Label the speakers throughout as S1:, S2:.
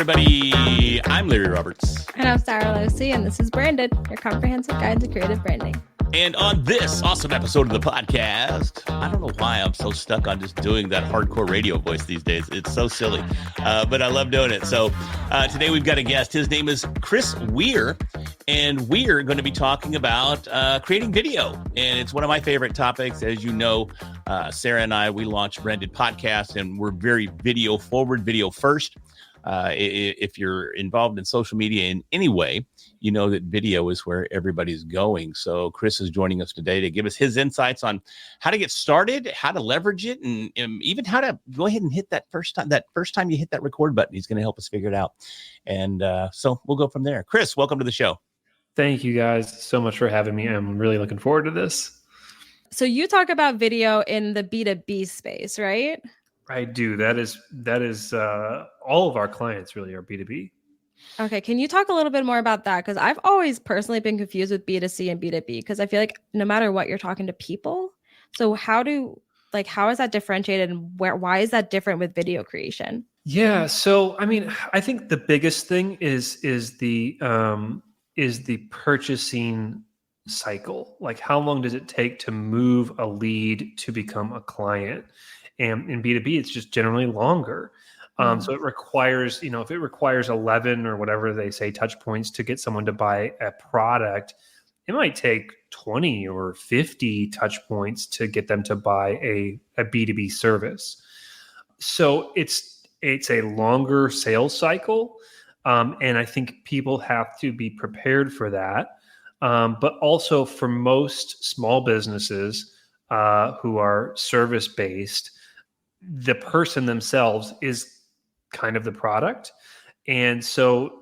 S1: everybody. I'm Larry Roberts.
S2: And I'm Sarah Losi, and this is Branded, your comprehensive guide to creative branding.
S1: And on this awesome episode of the podcast, I don't know why I'm so stuck on just doing that hardcore radio voice these days. It's so silly, but I love doing it. So today we've got a guest. His name is Chris Weiher, and we're going to be talking about creating video. And it's one of my favorite topics. As you know, Sarah and I, we launched Branded Podcast, and we're very video forward, video first. If you're involved in social media in any way, you know that video is where everybody's going. So Chris is joining us today to give us his insights on how to get started, how to leverage it, and even how to go ahead and hit that first time you hit that record button. He's going to help us figure it out. And so we'll go from there. Chris, welcome to the show. Thank you guys so much for having me. I'm really looking forward to this.
S2: So you talk about video in the B2B space, right?
S1: I do. That is all of our clients really are B2B.
S2: Okay. Can you talk a little bit more about that? Because I've always personally been confused with B2C and B2B because I feel like no matter what, you're talking to people. So how is that differentiated and why is that different with video creation?
S1: Yeah. So, I mean, I think the biggest thing is the purchasing cycle. Like how long does it take to move a lead to become a client? And in B2B, it's just generally longer. So it requires, if it requires 11 or whatever they say touch points to get someone to buy a product, it might take 20 or 50 touch points to get them to buy a B2B service. So it's a longer sales cycle. And I think people have to be prepared for that. But also for most small businesses who are service-based, the person themselves is kind of the product. And so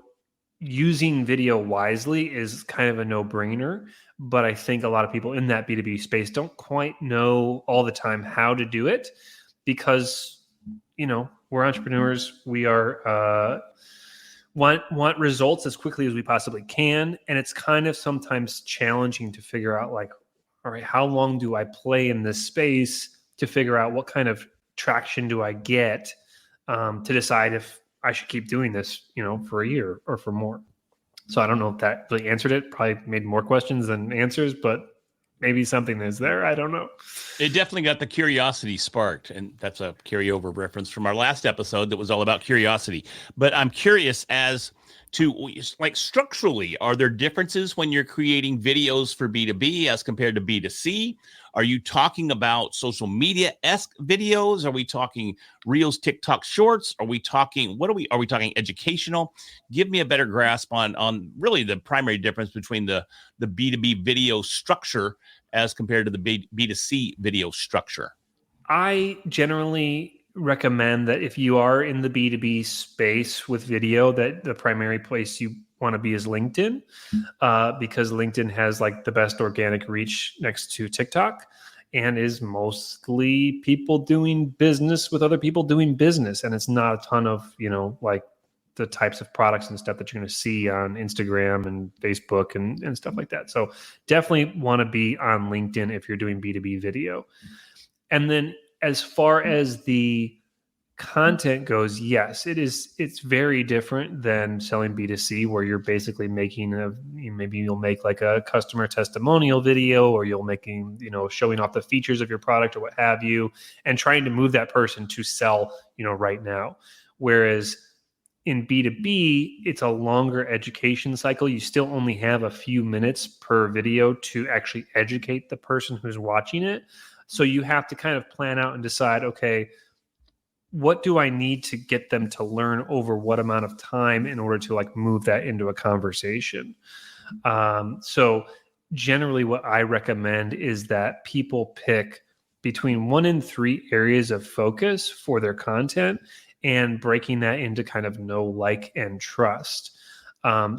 S1: using video wisely is kind of a no-brainer. But I think a lot of people in that B2B space don't quite know all the time how to do it because, we're entrepreneurs. We are want results as quickly as we possibly can. And it's kind of sometimes challenging to figure out all right, how long do I play in this space to figure out what kind of traction do I get to decide if I should keep doing this, for a year or for more. So I don't know if that really answered it. Probably made more questions than answers, but maybe something is there. I don't know. It definitely got the curiosity sparked. And that's a carryover reference from our last episode that was all about curiosity. But I'm curious as to structurally, are there differences when you're creating videos for B2B as compared to B2C? Are you talking about social media-esque videos? Are we talking Reels, TikTok shorts? Are we talking educational? Give me a better grasp on really the primary difference between the B2B video structure as compared to the B2C video structure. I generally recommend that if you are in the B2B space with video, that the primary place you want to be is LinkedIn, because LinkedIn has the best organic reach next to TikTok and is mostly people doing business with other people doing business. And it's not a ton of, the types of products and stuff that you're going to see on Instagram and Facebook and stuff like that. So definitely want to be on LinkedIn if you're doing B2B video. And then as far as the content goes, yes, it's very different than selling B2C, where you're basically maybe you'll make a customer testimonial video, or you'll making, showing off the features of your product or what have you, and trying to move that person to sell, right now. Whereas in B2B, it's a longer education cycle. You still only have a few minutes per video to actually educate the person who's watching it. So you have to kind of plan out and decide, okay, what do I need to get them to learn over what amount of time in order to move that into a conversation? So generally what I recommend is that people pick between 1 and 3 areas of focus for their content and breaking that into kind of know, like, and trust.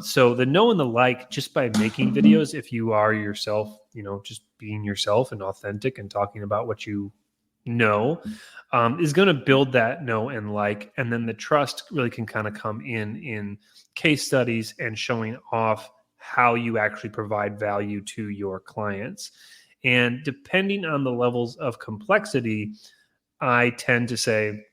S1: So the know and the like, just by making videos, if you are yourself, just being yourself and authentic and talking about what you know, is going to build that know and like. And then the trust really can kind of come in case studies and showing off how you actually provide value to your clients. And depending on the levels of complexity, I tend to say,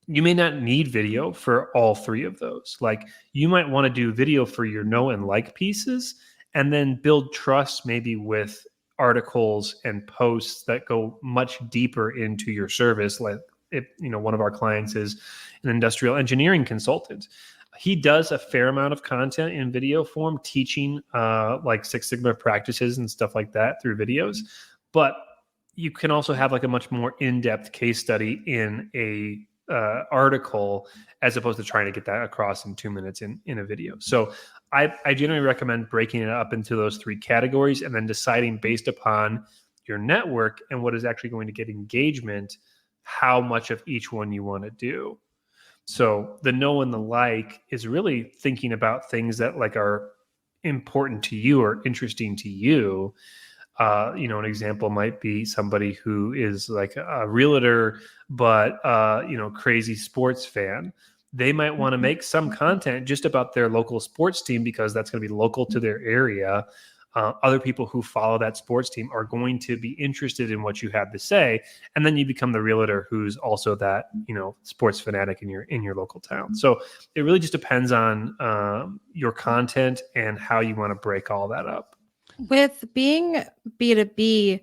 S1: you may not need video for all three of those. Like you might want to do video for your know and like pieces and then build trust maybe with articles and posts that go much deeper into your service. Like if, one of our clients is an industrial engineering consultant. He does a fair amount of content in video form, teaching like Six Sigma practices and stuff like that through videos. But you can also have like a much more in-depth case study in a article as opposed to trying to get that across in 2 minutes in a video. So I generally recommend breaking it up into those three categories and then deciding based upon your network and what is actually going to get engagement, how much of each one you want to do. So the know and the like is really thinking about things that like are important to you or interesting to you. An example might be somebody who is like a realtor, but crazy sports fan. They might want to make some content just about their local sports team because that's going to be local to their area. Other people who follow that sports team are going to be interested in what you have to say, and then you become the realtor who's also that sports fanatic in your local town. So it really just depends on your content and how you want to break all that up.
S2: With being B2B,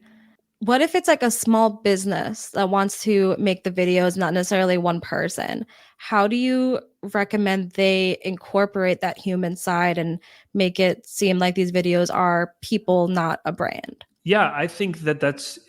S2: what if it's like a small business that wants to make the videos, not necessarily one person? How do you recommend they incorporate that human side and make it seem like these videos are people, not a brand?
S1: Yeah, I think that's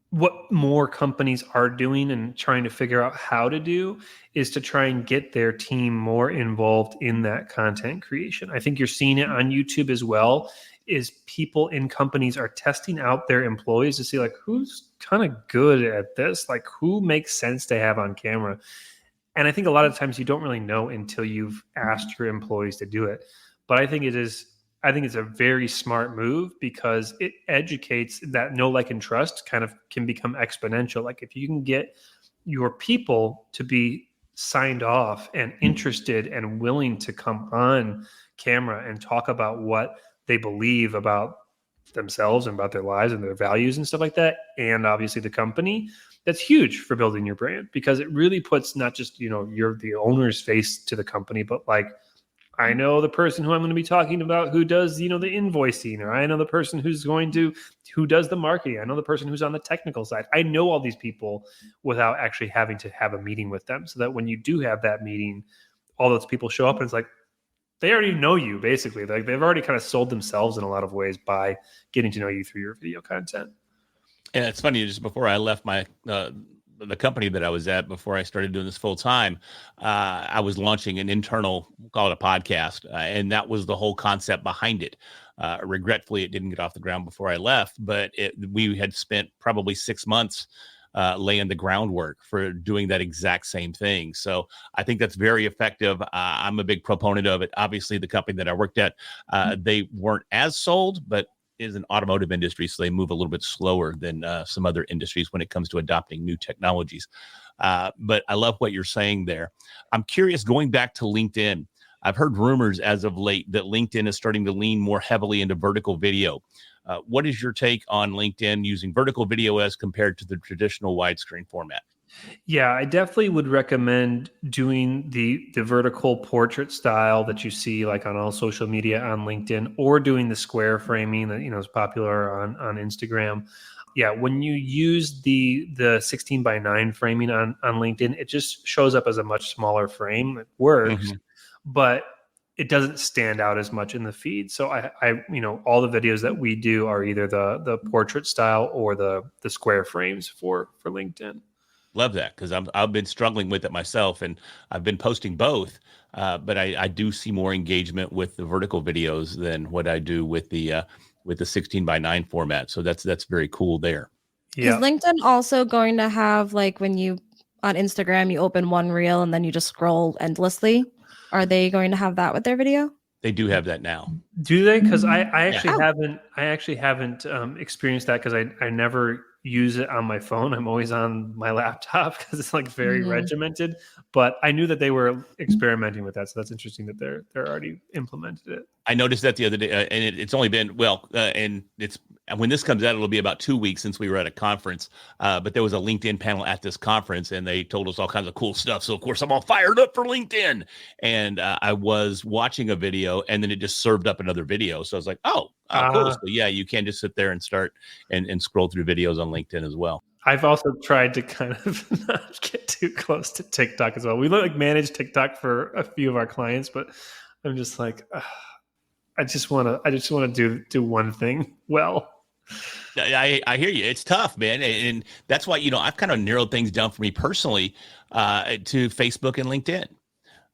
S1: what more companies are doing and trying to figure out how to do is to try and get their team more involved in that content creation. I think you're seeing it on YouTube as well, is people in companies are testing out their employees to see like who's kind of good at this, like who makes sense to have on camera. And I think a lot of times you don't really know until you've asked your employees to do it. But I think it's a very smart move because it educates that know, like, and trust kind of can become exponential. Like if you can get your people to be signed off and interested and willing to come on camera and talk about what they believe about themselves and about their lives and their values and stuff like that, and obviously the company, that's huge for building your brand because it really puts not just, you're the owner's face to the company, but like, I know the person who I'm going to be talking about who does, the invoicing, or I know the person who does the marketing. I know the person who's on the technical side. I know all these people without actually having to have a meeting with them so that when you do have that meeting, all those people show up and it's like, they already know you basically. Like they've already kind of sold themselves in a lot of ways by getting to know you through your video content.
S3: And it's funny, just before I left the company that I was at before I started doing this full time, I was launching an internal, we'll call it a podcast. And that was the whole concept behind it. Regretfully, it didn't get off the ground before I left, but we had spent probably 6 months laying the groundwork for doing that exact same thing. So I think that's very effective. I'm a big proponent of it. Obviously, the company that I worked at, they weren't as sold, but is an automotive industry, so they move a little bit slower than some other industries when it comes to adopting new technologies. But I love what you're saying there. I'm curious, going back to LinkedIn, I've heard rumors as of late that LinkedIn is starting to lean more heavily into vertical video. What is your take on LinkedIn using vertical video as compared to the traditional widescreen format?
S1: Yeah, I definitely would recommend doing the vertical portrait style that you see like on all social media on LinkedIn, or doing the square framing that is popular on Instagram. Yeah, when you use the 16:9 framing on LinkedIn, it just shows up as a much smaller frame. It works, but it doesn't stand out as much in the feed. So I all the videos that we do are either the portrait style or the square frames for LinkedIn.
S3: Love that, because I've been struggling with it myself, and I've been posting both, but I do see more engagement with the vertical videos than what I do with the 16:9 format. So that's very cool there.
S2: Yeah. Is LinkedIn also going to have, like, when you on Instagram you open one reel and then you just scroll endlessly? Are they going to have that with their video?
S3: They do have that now.
S1: Do they? Because I actually haven't experienced that because I never use it on my phone. I'm always on my laptop because it's like very regimented. But I knew that they were experimenting with that, so that's interesting that they're already implemented it.
S3: I noticed that the other day, and it's only been and it's And when this comes out, it'll be about 2 weeks since we were at a conference. But there was a LinkedIn panel at this conference, and they told us all kinds of cool stuff. So, of course, I'm all fired up for LinkedIn. And I was watching a video, and then it just served up another video. So I was like, oh, cool. So, yeah, you can just sit there and start and scroll through videos on LinkedIn as well.
S1: I've also tried to kind of not get too close to TikTok as well. We like manage TikTok for a few of our clients, but I'm just like, I just want to do one thing well.
S3: I hear you. It's tough, man. And that's why, I've kind of narrowed things down for me personally to Facebook and LinkedIn.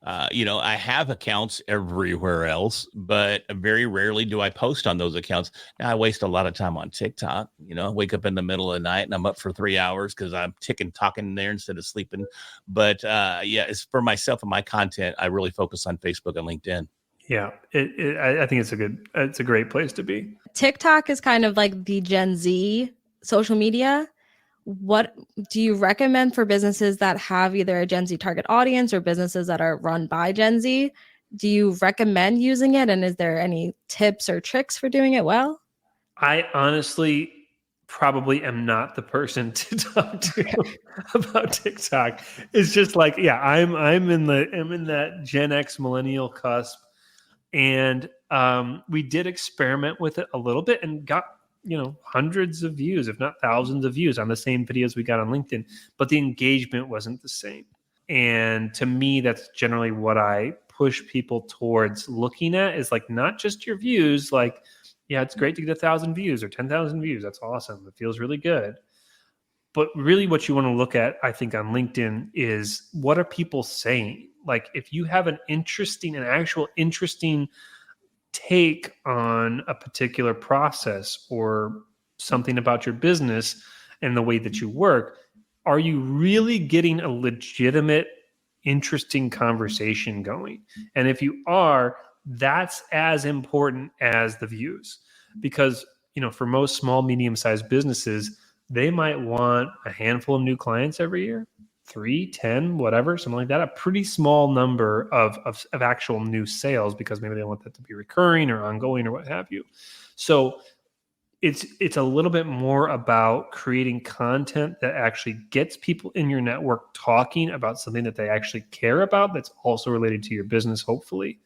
S3: I have accounts everywhere else, but very rarely do I post on those accounts. Now I waste a lot of time on TikTok. I wake up in the middle of the night and I'm up for 3 hours because I'm talking there instead of sleeping. But it's for myself and my content. I really focus on Facebook and LinkedIn.
S1: Yeah, I think it's a great place to be.
S2: TikTok is kind of like the Gen Z social media. What do you recommend for businesses that have either a Gen Z target audience or businesses that are run by Gen Z? Do you recommend using it? And is there any tips or tricks for doing it well?
S1: I honestly probably am not the person to talk to about TikTok. It's just like, yeah, I'm in that Gen X millennial cusp. And we did experiment with it a little bit and got, hundreds of views, if not thousands of views on the same videos we got on LinkedIn, but the engagement wasn't the same. And to me, that's generally what I push people towards looking at is like, not just your views, like, yeah, it's great to get 1,000 views or 10,000 views. That's awesome. It feels really good. But really what you want to look at, I think, on LinkedIn is what are people saying? Like if you have an actual interesting take on a particular process or something about your business and the way that you work, are you really getting a legitimate, interesting conversation going? And if you are, that's as important as the views. Because, for most small, medium-sized businesses, they might want a handful of new clients every year, 3, 10, whatever, something like that, a pretty small number of actual new sales because maybe they want that to be recurring or ongoing or what have you. So it's a little bit more about creating content that actually gets people in your network talking about something that they actually care about that's also related to your business, hopefully.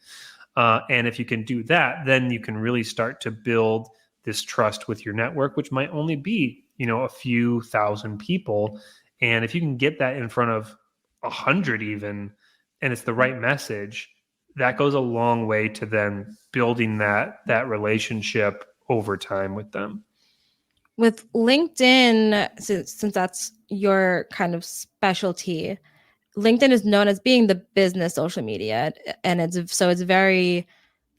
S1: And if you can do that, then you can really start to build this trust with your network, which might only be, a few thousand people. And if you can get that in front of 100 even, and it's the right message, that goes a long way to then building that relationship over time with them.
S2: With LinkedIn, since that's your kind of specialty, LinkedIn is known as being the business social media, and it's very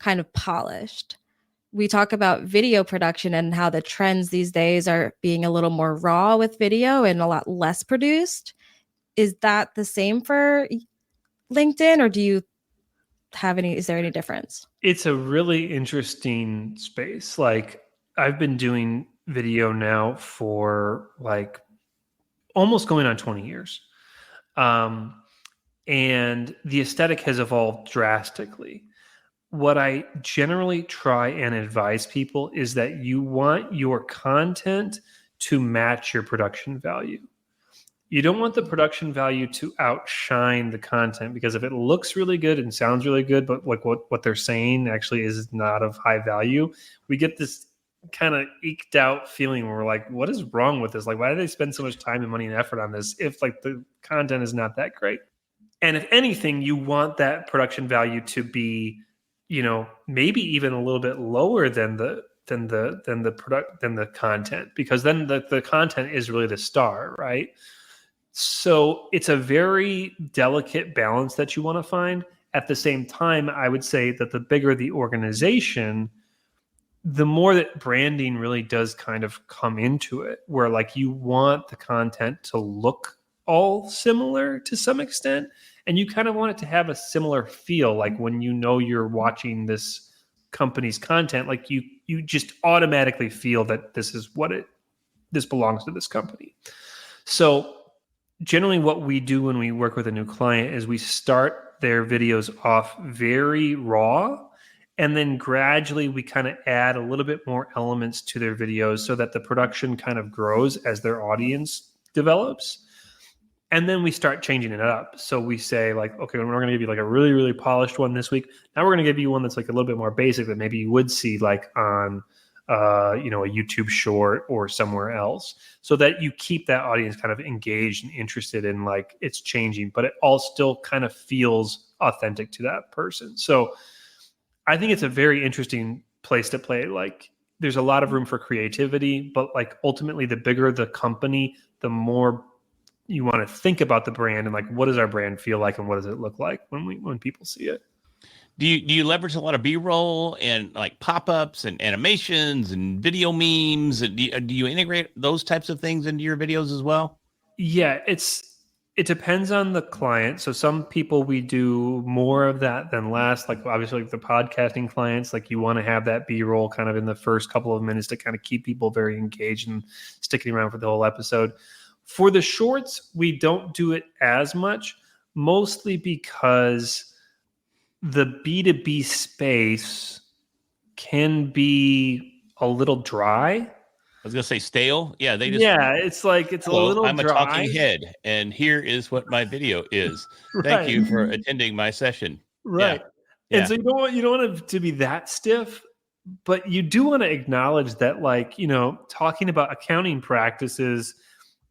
S2: kind of polished. We talk about video production and how the trends these days are being a little more raw with video and a lot less produced. Is that the same for LinkedIn, or is there any difference?
S1: It's a really interesting space. Like I've been doing video now for like almost going on 20 years. And the aesthetic has evolved drastically. What I generally try and advise people is that you want your content to match your production value. You don't want the production value to outshine the content, because if it looks really good and sounds really good, but like what they're saying actually is not of high value, we get this kind of eked out feeling where we're like, what is wrong with this? Like, why did they spend so much time and money and effort on this if like the content is not that great? And if anything, you want that production value to be, maybe even a little bit lower than the content, because then the content is really the star, right? So it's a very delicate balance that you want to find. At the same time, I would say that the bigger the organization, the more that branding really does kind of come into it, where like you want the content to look all similar to some extent, and you kind of want it to have a similar feel. Like when you're watching this company's content, like you just automatically feel that this belongs to this company. So generally what we do when we work with a new client is we start their videos off very raw, And then gradually we kind of add a little bit more elements to their videos so that the production kind of grows as their audience develops. And then we start changing it up. So we say like, okay, we're going to give you like a really, really polished one this week. Now we're going to give you one that's like a little bit more basic that maybe you would see like on, a YouTube short or somewhere else, so that you keep that audience kind of engaged and interested in like it's changing, but it all still kind of feels authentic to that person. So I think it's a very interesting place to play. Like there's a lot of room for creativity, but like ultimately the bigger the company, the more you want to think about the brand and like, what does our brand feel like and what does it look like when people see it?
S3: Do you leverage a lot of B-roll and like pop-ups and animations and video memes? And do you integrate those types of things into your videos as well?
S1: Yeah, it depends on the client. So some people we do more of that than less. Like obviously like the podcasting clients, like you want to have that B-roll kind of in the first couple of minutes to kind of keep people very engaged and sticking around for the whole episode. For the shorts, we don't do it as much, mostly because the B2B space can be a little dry.
S3: I was gonna say stale. Yeah, they just
S1: it's like it's
S3: hello,
S1: a little
S3: I'm
S1: dry.
S3: a talking head, and here is what my video is. Thank you for attending my session.
S1: Right.
S3: Yeah.
S1: And so you don't want it to be that stiff, but you do want to acknowledge that like, talking about accounting practices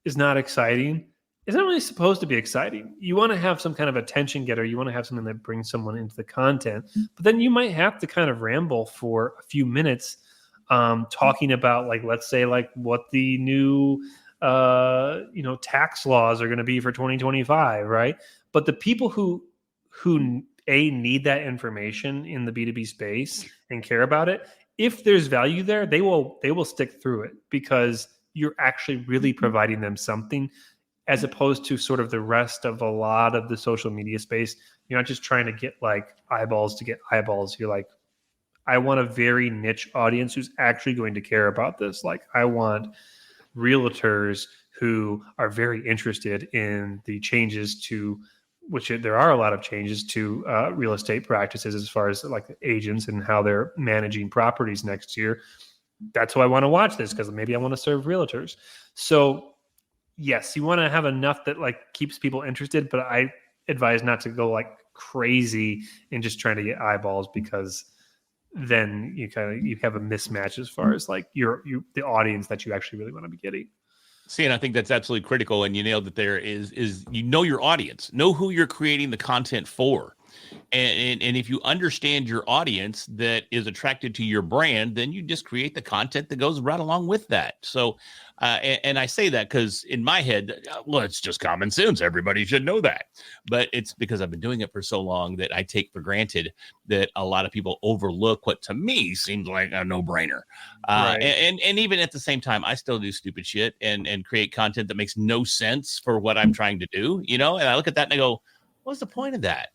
S1: is not exciting. It's not really supposed to be exciting. You want to have some kind of attention getter. You want to have something that brings someone into the content, but then you might have to kind of ramble for a few minutes, talking about like, let's say like what the new, tax laws are going to be for 2025. Right. But the people who need that information in the B2B space and care about it, if there's value there, they will stick through it because you're actually really providing them something, as opposed to sort of the rest of a lot of the social media space. You're not just trying to get like eyeballs to get eyeballs. You're like, I want a very niche audience who's actually going to care about this. Like I want realtors who are very interested in the changes to, which there are a lot of changes to real estate practices as far as like agents and how they're managing properties next year. That's why I want to watch this, because maybe I want to serve realtors. So yes, you want to have enough that like keeps people interested, but I advise not to go like crazy and just trying to get eyeballs, because then you have a mismatch as far as like the audience that you actually really want to be getting.
S3: See, and I think that's absolutely critical. And you nailed that. There is your audience, know who you're creating the content for. And if you understand your audience that is attracted to your brand, then you just create the content that goes right along with that. So, and I say that because in my head, well, it's just common sense. Everybody should know that. But it's because I've been doing it for so long that I take for granted that a lot of people overlook what to me seems like a no-brainer. Right. And even at the same time, I still do stupid shit and create content that makes no sense for what I'm trying to do, and I look at that and I go, what's the point of that?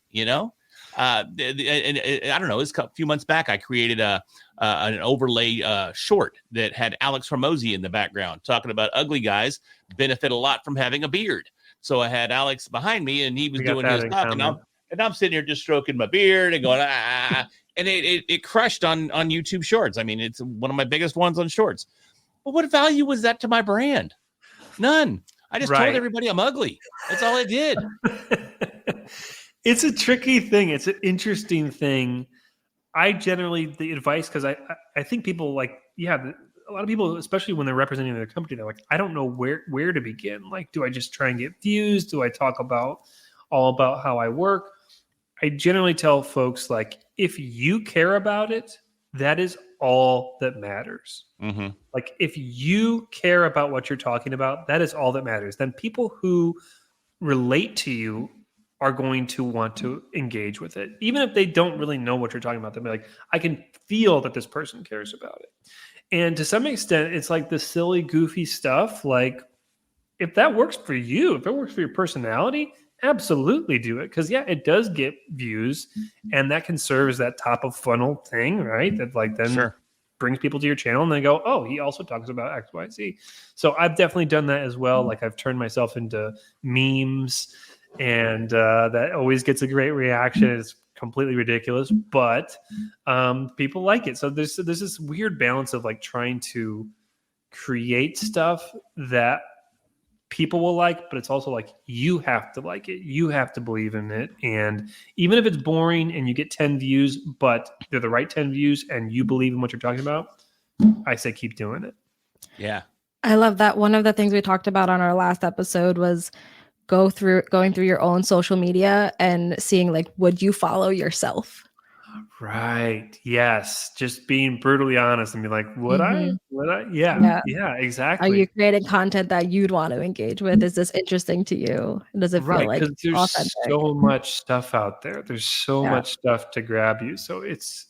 S3: I don't know. It's a few months back, I created an overlay short that had Alex Hormozy in the background talking about ugly guys benefit a lot from having a beard. So I had Alex behind me, and he was doing his stuff, and I'm sitting here just stroking my beard and going, and it crushed on YouTube Shorts. I mean, it's one of my biggest ones on Shorts. But what value was that to my brand? None. I just told everybody I'm ugly. That's all I did.
S1: It's a tricky thing. It's an interesting thing. I generally, the advice, because I think people like, a lot of people, especially when they're representing their company, they're like, I don't know where to begin. Like, do I just try and get views? Do I talk all about how I work? I generally tell folks, like, if you care about it, that is all that matters. Mm-hmm. Like, if you care about what you're talking about, that is all that matters. Then people who relate to you are going to want to engage with it. Even if they don't really know what you're talking about, they'll be like, I can feel that this person cares about it. And to some extent, it's like the silly, goofy stuff. Like, if that works for you, if it works for your personality, absolutely do it. Because it does get views, and that can serve as that top of funnel thing, right? That like then brings people to your channel, and they go, oh, he also talks about X, Y, Z. So I've definitely done that as well. Like, I've turned myself into memes, and that always gets a great reaction. It's completely ridiculous, but people like it. So there's this weird balance of like trying to create stuff that people will like, but it's also like you have to like it. You have to believe in it. And even if it's boring and you get 10 views, but they're the right 10 views and you believe in what you're talking about, I say keep doing it.
S3: Yeah.
S2: I love that. One of the things we talked about on our last episode was going through your own social media and seeing like, would you follow yourself?
S1: Right. Yes. Just being brutally honest and be like, would I? Yeah. Yeah, exactly.
S2: Are you creating content that you'd want to engage with? Is this interesting to you? Does it feel like
S1: because there's
S2: authentic?
S1: so much stuff out there. There's so much stuff to grab you. So it's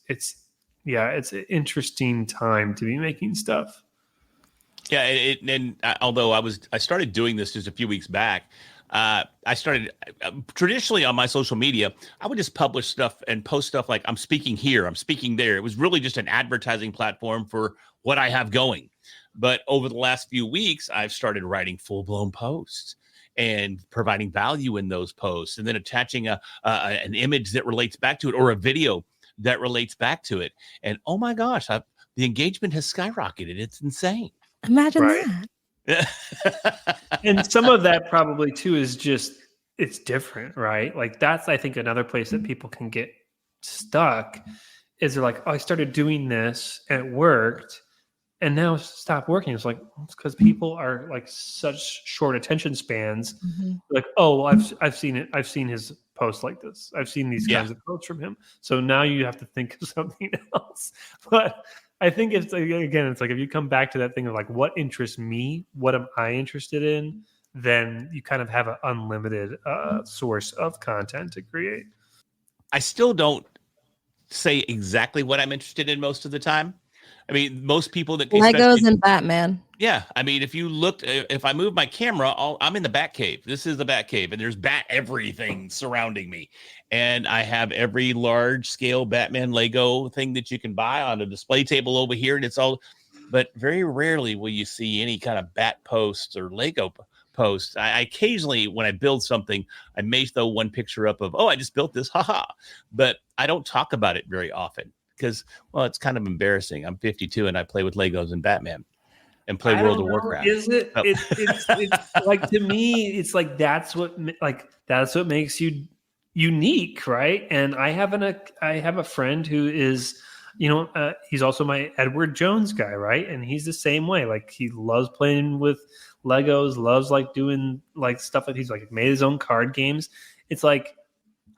S1: an interesting time to be making stuff.
S3: Yeah, and although I started doing this just a few weeks back, I started traditionally on my social media, I would just publish stuff and post stuff like I'm speaking here, I'm speaking there. It was really just an advertising platform for what I have going. But over the last few weeks, I've started writing full-blown posts and providing value in those posts, and then attaching an image that relates back to it, or a video that relates back to it. And oh my gosh, the engagement has skyrocketed. It's insane.
S2: Imagine that.
S1: And some of that probably too is just, it's different, right? Like that's, I think, another place that people can get stuck is they're like, oh, I started doing this and it worked and now it's stopped working. It's like, it's because people are like such short attention spans. Like, oh, well, I've seen it. I've seen his posts like this. I've seen these kinds of posts from him. So now you have to think of something else. But I think it's like, again, it's like if you come back to that thing of like what interests me, what am I interested in, then you kind of have an unlimited source of content to create.
S3: I still don't say exactly what I'm interested in most of the time. I mean, most people that
S2: Legos and Batman.
S3: Yeah, I mean, if I move my camera, I'm in the Bat Cave. This is the Bat Cave, and there's bat everything surrounding me. And I have every large scale Batman Lego thing that you can buy on a display table over here, and it's all. But very rarely will you see any kind of bat posts or Lego posts. I occasionally, when I build something, I may throw one picture up of, oh, I just built this, haha. But I don't talk about it very often because, well, it's kind of embarrassing. I'm 52 and I play with Legos and Batman and play World of Warcraft.
S1: Is it? Oh. It's like, to me, it's like that's what makes you unique, right? And I have a friend who is, he's also my Edward Jones guy, right? And he's the same way. Like he loves playing with Legos, loves like doing like stuff that he's like made his own card games. It's like,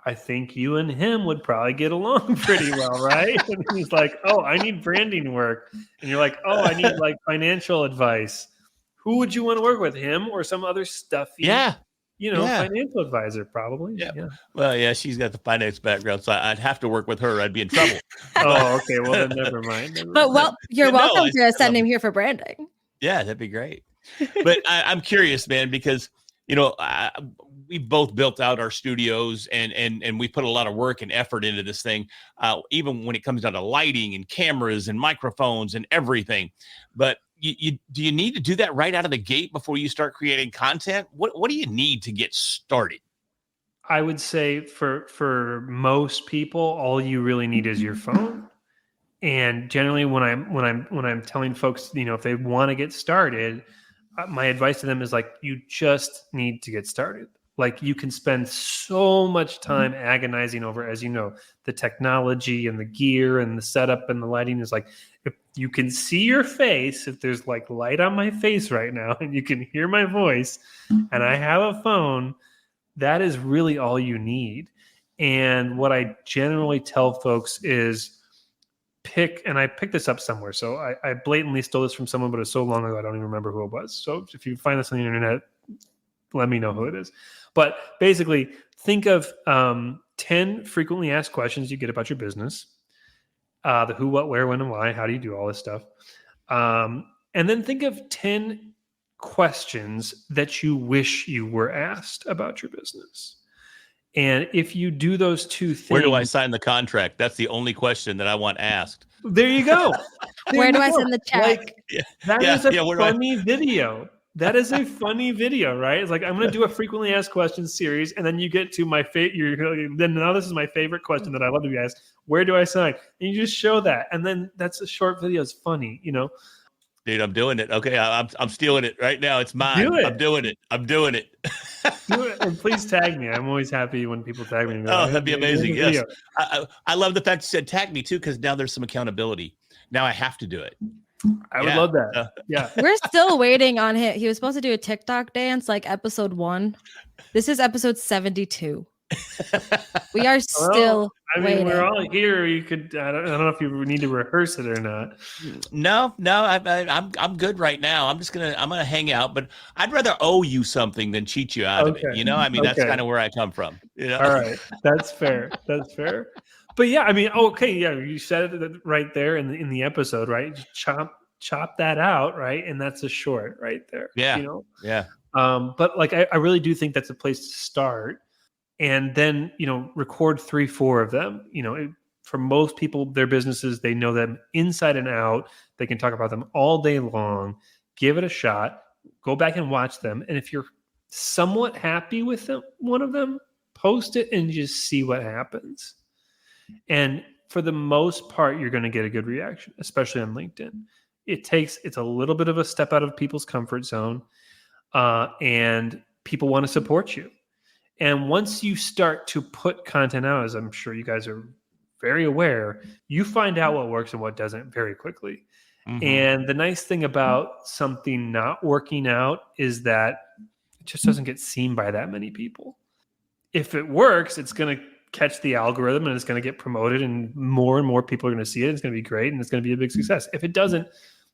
S1: I think you and him would probably get along pretty well, right? And he's like, oh, I need branding work. And you're like, oh, I need like financial advice. Who would you want to work with, him or some other stuffy, financial advisor? Probably.
S3: Yeah. Well, yeah, she's got the finance background, so I'd have to work with her. I'd be in trouble.
S1: Oh, okay. Well, then never mind.
S2: But you're welcome to send him here for branding.
S3: Yeah, that'd be great. But I'm curious, man, because, we both built out our studios and we put a lot of work and effort into this thing, even when it comes down to lighting and cameras and microphones and everything. But do you need to do that right out of the gate before you start creating content? What do you need to get started?
S1: I would say for most people, all you really need is your phone. And generally, when I'm telling folks, if they want to get started, my advice to them is like, you just need to get started. Like you can spend so much time agonizing over, as you know, the technology and the gear and the setup and the lighting is like, if you can see your face, if there's like light on my face right now and you can hear my voice and I have a phone, that is really all you need. And what I generally tell folks is and I picked this up somewhere. So I blatantly stole this from someone, but it's so long ago, I don't even remember who it was. So if you find this on the internet, let me know who it is. But basically, think of 10 frequently asked questions you get about your business. The who, what, where, when, and why. How do you do all this stuff? And then think of 10 questions that you wish you were asked about your business. And if you do those two things...
S3: Where do I sign the contract? That's the only question that I want asked.
S1: There you go.
S2: Where do I send the check?
S1: Like, that is a funny video. That is a funny video, right? It's like, I'm going to do a frequently asked questions series, and then you get to my favorite. Then now this is my favorite question that I love to be asked. Where do I sign? And you just show that, and then that's a short video. It's funny,
S3: Dude, I'm doing it. Okay, I'm stealing it right now. It's mine.
S1: Do it.
S3: I'm doing it. Do
S1: it, and please tag me. I'm always happy when people tag me.
S3: Oh, that'd be amazing. Yes, I love the fact you said tag me too, because now there's some accountability. Now I have to do it.
S1: I would love that. Yeah.
S2: We're still waiting on him. He was supposed to do a TikTok dance like episode 1. This is episode 72. We are still waiting.
S1: We're all here. You could. I don't know if you need to rehearse it or not.
S3: No. I'm good right now. I'm gonna hang out, but I'd rather owe you something than cheat you out of it. That's kind of where I come from.
S1: All right, that's fair. That's fair. But yeah, okay, yeah, you said it right there in the episode, right? Just chop that out, right? And that's a short right there.
S3: Yeah. Yeah.
S1: But like I really do think that's a place to start. And then, record 3-4 of them. For most people, their businesses, they know them inside and out. They can talk about them all day long. Give it a shot. Go back and watch them. And if you're somewhat happy with them, one of them, post it and just see what happens. And for the most part, you're going to get a good reaction, especially on LinkedIn. It's a little bit of a step out of people's comfort zone, and people want to support you. And once you start to put content out, as I'm sure you guys are very aware, you find out what works and what doesn't very quickly. Mm-hmm. And the nice thing about something not working out is that it just doesn't get seen by that many people. If it works, it's going to catch the algorithm and it's going to get promoted, and more people are going to see it. It's going to be great, and it's going to be a big success. If it doesn't,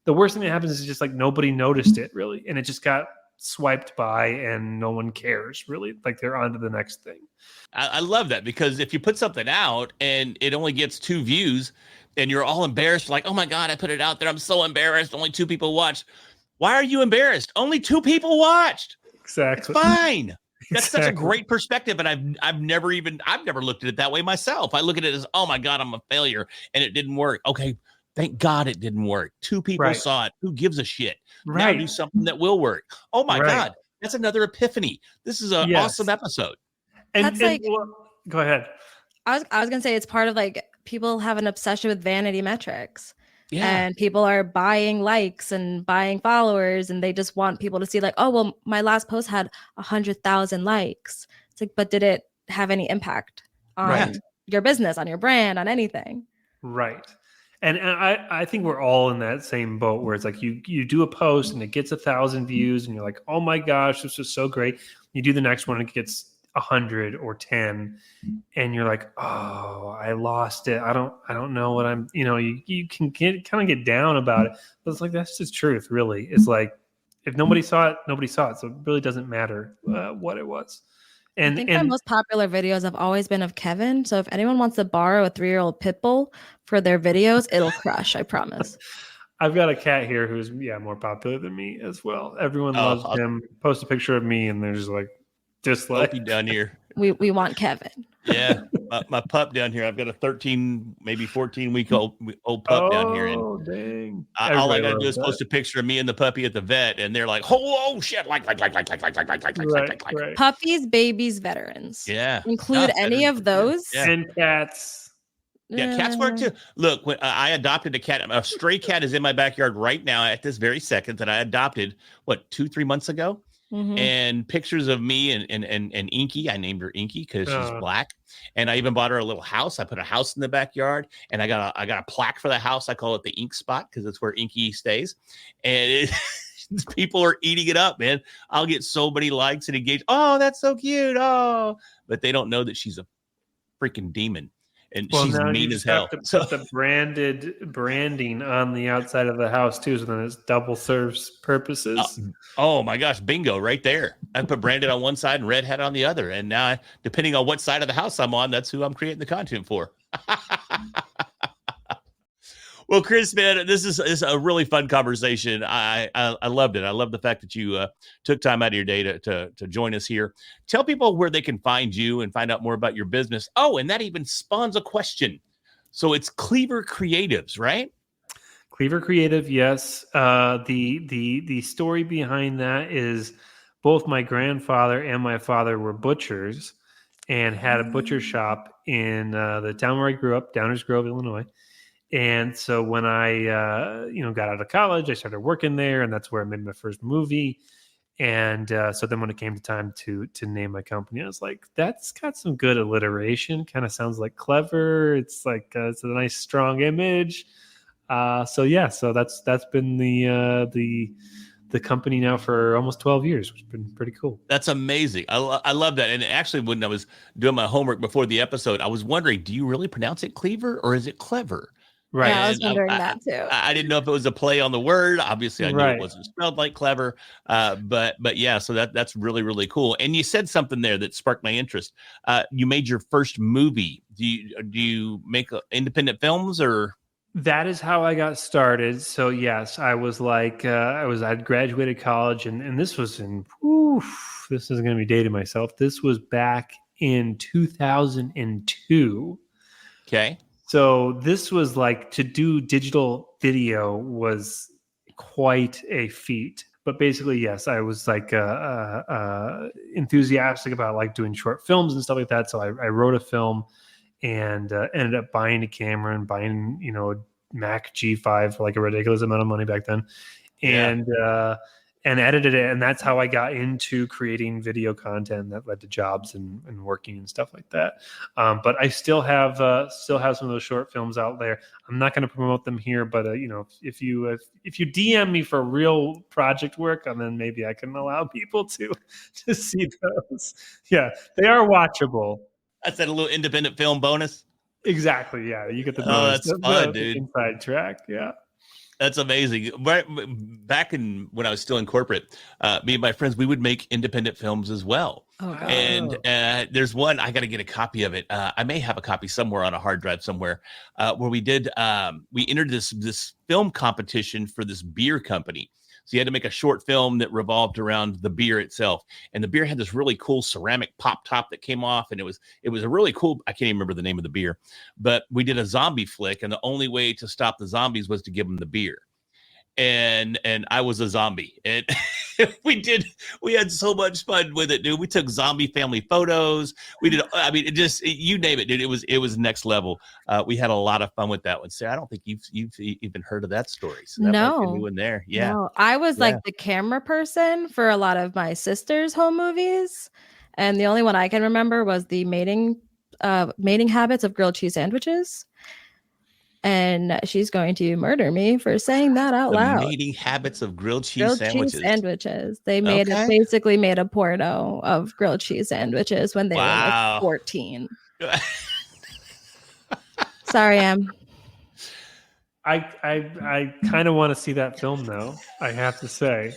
S1: the worst thing that happens is just like nobody noticed it really, and it just got swiped by and no one cares really. Like they're on to the next thing.
S3: I love that, because if you put something out and it only gets 2 views and you're all embarrassed, like, oh my God, I put it out there, I'm so embarrassed, only 2 people watched. Why are you embarrassed? Only 2 people watched.
S1: Exactly.
S3: It's fine. That's such a great perspective. And I've never looked at it that way myself. I look at it as, oh my God, I'm a failure and it didn't work. Okay. Thank God it didn't work. 2 people saw it. Who gives a shit? Now do something that will work. Oh my God. That's another epiphany. This is an awesome episode.
S1: And go ahead.
S2: I was going to say, it's part of like people have an obsession with vanity metrics.
S3: Yeah.
S2: And people are buying likes and buying followers, and they just want people to see like, oh, well, my last post had 100,000 likes. It's like, but did it have any impact on your business, on your brand, on anything?
S1: Right. And I think we're all in that same boat where it's like you do a post and it gets 1,000 views and you're like, oh my gosh, this was so great. You do the next one and it gets 100 or 10 and you're like, oh, I lost it. I don't know what I'm, you can kind of get down about it, but it's like, that's just truth. Really. It's like, if nobody saw it, nobody saw it. So it really doesn't matter what it was. And
S2: I think my most popular videos have always been of Kevin. So if anyone wants to borrow a 3-year-old pit bull for their videos, it'll crush. I promise.
S1: I've got a cat here who's more popular than me as well. Everyone loves him. Post a picture of me and there's like dislike.
S3: Puppy down here.
S2: We want Kevin.
S3: Yeah, my pup down here. I've got a 13, maybe 14-week-old pup down here.
S1: Oh, dang!
S3: All I gotta do is post a picture of me and the puppy at the vet, and they're like, "Oh shit!" Like.
S2: Puppies, babies, veterans.
S3: Yeah.
S2: Include any of those.
S1: Yeah. And cats.
S3: Yeah, cats work too. Look, when I adopted a cat, a stray cat is in my backyard right now at this very second that I adopted, 2-3 months ago. Mm-hmm. And pictures of me and Inky. I named her Inky because she's black. And I even bought her a little house. I put a house in the backyard, and I got a plaque for the house. I call it the ink spot because it's where Inky stays. And people are eating it up, man. I'll get so many likes and engage. Oh, that's so cute. Oh, but they don't know that she's a freaking demon. And she's mean as hell.
S1: So put the branding on the outside of the house too, so then it's double serves purposes.
S3: Oh my gosh, bingo right there. I put branded on one side and red hat on the other. And now, depending on what side of the house I'm on, that's who I'm creating the content for. Well, Chris, man, this is a really fun conversation. I loved it. I love the fact that you took time out of your day to join us here. Tell people where they can find you and find out more about your business. Oh, and that even spawns a question. So it's Cleaver Creatives, right?
S1: Cleaver Creative, yes. The story behind that is both my grandfather and my father were butchers and had a butcher shop in the town where I grew up, Downers Grove, Illinois. And so when I got out of college, I started working there, and that's where I made my first movie. And so then when it came to time to name my company, I was like, that's got some good alliteration. Kind of sounds like clever. It's like it's a nice strong image. So that's been the company now for almost 12 years, which has been pretty cool.
S3: That's amazing. I love that. And actually, when I was doing my homework before the episode, I was wondering, do you really pronounce it Cleaver or is it clever?
S1: Right.
S2: Yeah, I was wondering that too.
S3: I didn't know if it was a play on the word. Obviously, I knew
S1: Right.
S3: it wasn't spelled like clever. But yeah, so that's really, really cool. And you said something there that sparked my interest. You made your first movie. Do you make independent films or?
S1: That is how I got started. So yes, I was like, I'd graduated college, and this was this is going to be dating myself. This was back in 2002.
S3: Okay.
S1: So this was like, to do digital video was quite a feat. But basically, yes, I was like enthusiastic about like doing short films and stuff like that. So I wrote a film and ended up buying a camera and buying, Mac G5 for like a ridiculous amount of money back then, and edited it. And that's how I got into creating video content that led to jobs and working and stuff like that. But I still have some of those short films out there. I'm not going to promote them here, but if you DM me for real project work, and then maybe I can allow people to see those. Yeah, they are watchable.
S3: That's that a little independent film bonus.
S1: Exactly. Yeah, you get the bonus.
S3: That's fun, dude.
S1: Inside track. Yeah.
S3: That's amazing. Back when I was still in corporate, me and my friends, we would make independent films as well.
S2: Oh, God.
S3: And there's one, I got to get a copy of it. I may have a copy somewhere on a hard drive somewhere, where we entered this film competition for this beer company. So you had to make a short film that revolved around the beer itself. And the beer had this really cool ceramic pop top that came off. And it was a really cool, I can't even remember the name of the beer, but we did a zombie flick. And the only way to stop the zombies was to give them the beer. And I was a zombie. And we had so much fun with it, dude. We took zombie family photos. We did, you name it, dude. It was next level. We had a lot of fun with that one. Sarah, I don't think you've even heard of that story. So that might be a new one there. Yeah.
S2: No, I was like the camera person for a lot of my sister's home movies. And the only one I can remember was the mating habits of grilled cheese sandwiches. And she's going to murder me for saying that out loud.
S3: Mating habits of grilled cheese sandwiches.
S2: They basically made a porno of grilled cheese sandwiches when they were like 14. Sorry, Em.
S1: I kind of want to see that film now, I have to say.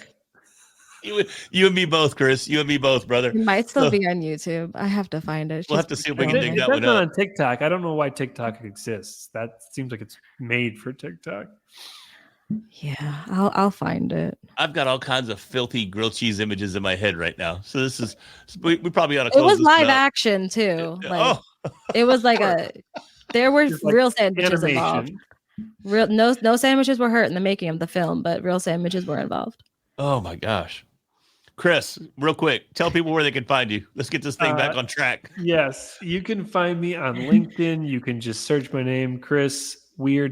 S3: You and me both, Chris. You and me both, brother.
S2: It might still be on YouTube. I have to find it.
S3: We'll have to see if we can dig that one
S1: up.
S3: up.
S1: On TikTok. I don't know why TikTok exists. That seems like it's made for TikTok.
S2: Yeah, I'll find it.
S3: I've got all kinds of filthy grilled cheese images in my head right now. So this is we probably ought to
S2: It
S3: close
S2: was
S3: this
S2: live
S3: up.
S2: action too. Like, it was like there were real sandwiches involved. No sandwiches were hurt in the making of the film, but real sandwiches were involved.
S3: Oh my gosh. Chris, real quick, tell people where they can find you. Let's get this thing back on track.
S1: Yes, you can find me on LinkedIn. You can just search my name, Chris Weiher,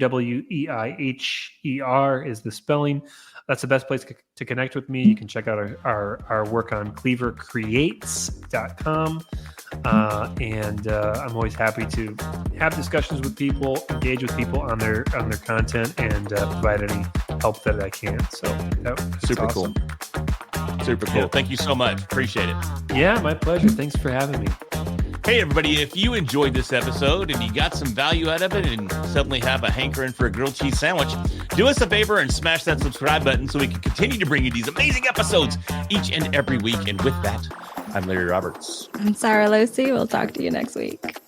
S1: Weiher is the spelling. That's the best place to connect with me. You can check out our work on cleavercreates.com. And I'm always happy to have discussions with people, engage with people on their content, and provide any help that I can. So that's
S3: super
S1: awesome.
S3: Cool. Super cool. Thank you so much. Appreciate it.
S1: Yeah, my pleasure. Thanks for having me.
S3: Hey, everybody, if you enjoyed this episode and you got some value out of it and suddenly have a hankering for a grilled cheese sandwich, do us a favor and smash that subscribe button so we can continue to bring you these amazing episodes each and every week. And with that, I'm Larry Roberts.
S2: I'm Sarah Losi. We'll talk to you next week.